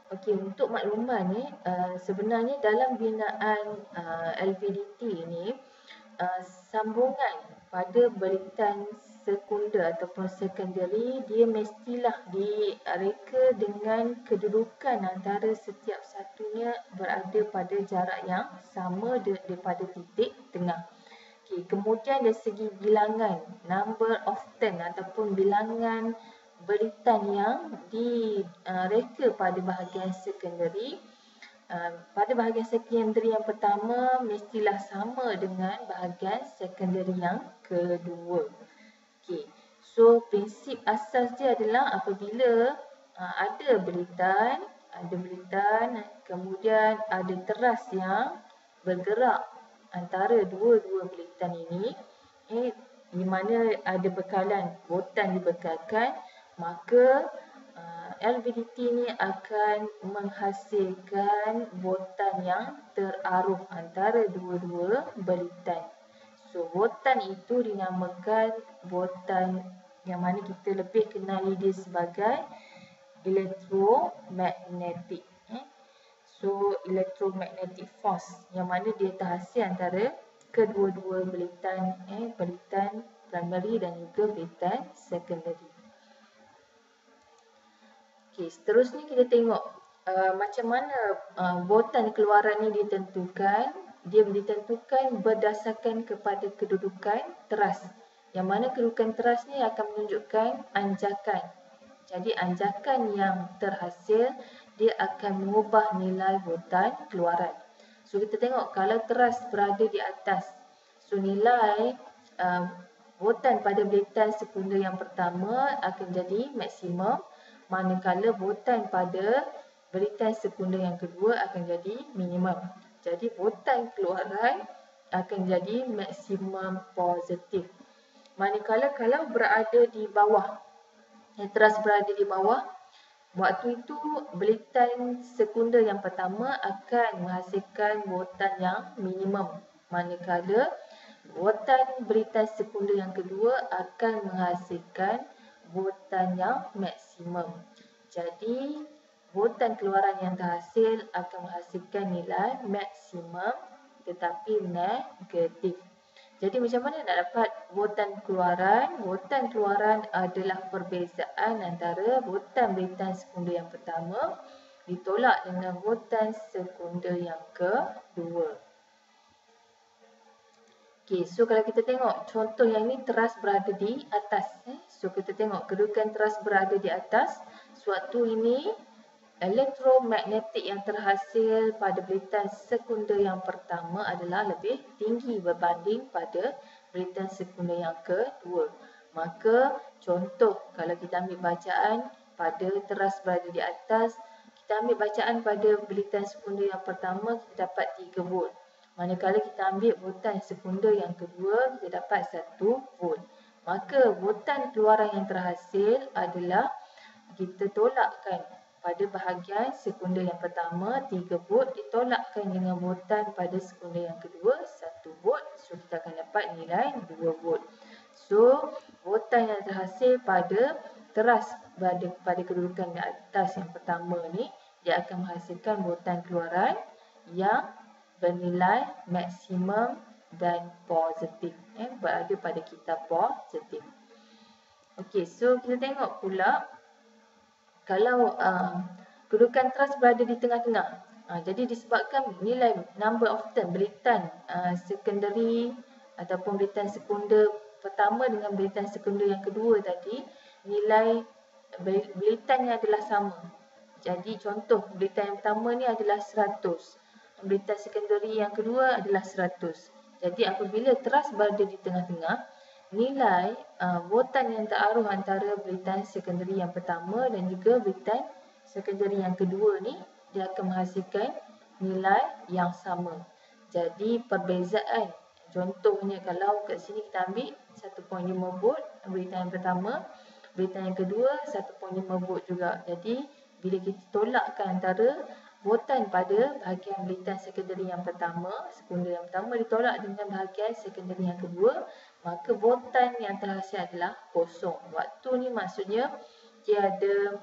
Okey, untuk makluman ni, sebenarnya dalam binaan LVDT ni, sambungan pada beritan sekunder ataupun secondary dia mestilah direka dengan kedudukan antara setiap satunya berada pada jarak yang sama daripada titik tengah. Okay, kemudian dari segi bilangan, number of turn ataupun bilangan beritan yang direka pada bahagian secondary. Pada bahagian secondary yang pertama mestilah sama dengan bahagian secondary yang kedua. Okay. So prinsip asas dia adalah apabila ada beritan, kemudian ada teras yang bergerak antara dua-dua beritan ini, di mana ada bekalan botan dibekalkan, maka LVDT ni akan menghasilkan botan yang teraruh antara dua-dua beritan. So, botan itu dinamakan botan yang mana kita lebih kenali dia sebagai elektromagnetik. So, electromagnetic force yang mana dia terhasil antara kedua-dua beritan, beritan primary dan juga beritan secondary. Okay, seterusnya kita tengok macam mana botan keluaran ni ditentukan. Dia ditentukan berdasarkan kepada kedudukan teras. Yang mana kedudukan teras ni akan menunjukkan anjakan. Jadi anjakan yang terhasil dia akan mengubah nilai botan keluaran. So kita tengok kalau teras berada di atas. So nilai botan pada beritan sekunder yang pertama akan jadi maksimum. Manakala botan pada beritan sekunder yang kedua akan jadi minimum. Jadi botan keluaran akan jadi maksimum positif. Manakala kalau berada di bawah, teras berada di bawah, waktu itu beritan sekunder yang pertama akan menghasilkan botan yang minimum. Manakala botan beritan sekunder yang kedua akan menghasilkan botan yang maksimum. Jadi, botan keluaran yang terhasil akan menghasilkan nilai maksimum tetapi negatif. Jadi, macam mana nak dapat botan keluaran? Botan keluaran adalah perbezaan antara botan beritan sekunder yang pertama ditolak dengan botan sekunder yang kedua. Okay, so kalau kita tengok contoh yang ni teras berada di atas. So kita tengok kedudukan teras berada di atas. Sewaktu ini elektromagnetik yang terhasil pada beritan sekunder yang pertama adalah lebih tinggi berbanding pada beritan sekunder yang kedua. Maka contoh kalau kita ambil bacaan pada teras berada di atas, kita ambil bacaan pada beritan sekunder yang pertama kita dapat 3 volt. Manakala kita ambil botan sekunder yang kedua, kita dapat 1 volt. Maka botan keluaran yang terhasil adalah kita tolakkan pada bahagian sekunder yang pertama 3 volt ditolakkan dengan botan pada sekunder yang kedua 1 volt. So kita akan dapat nilai 2 volt. So botan yang terhasil pada teras berada pada kedudukan di atas yang pertama ni, dia akan menghasilkan botan keluaran yang bernilai maksimum dan positif, berada pada kitab positif. Okey, so kita tengok pula kalau kedudukan teras berada di tengah-tengah. Jadi disebabkan nilai number of turn beritan secondary ataupun beritan sekunder pertama dengan beritan sekunder yang kedua tadi, nilai beritannya adalah sama. Jadi contoh beritan yang pertama ni adalah 100. Beritan secondary yang kedua adalah 100. Jadi apabila teras berada di tengah-tengah, nilai botan yang teraruh antara beritan secondary yang pertama dan juga beritan secondary yang kedua ni, dia akan menghasilkan nilai yang sama. Jadi perbezaan, contohnya kalau kat sini kita ambil 1.5 volt beritan yang pertama, beritan yang kedua 1.5 volt juga. Jadi bila kita tolakkan antara botan pada bahagian beritan secondary yang pertama, sekunder yang pertama ditolak dengan bahagian secondary yang kedua, maka botan yang terhasil adalah kosong. Waktu ni maksudnya dia ada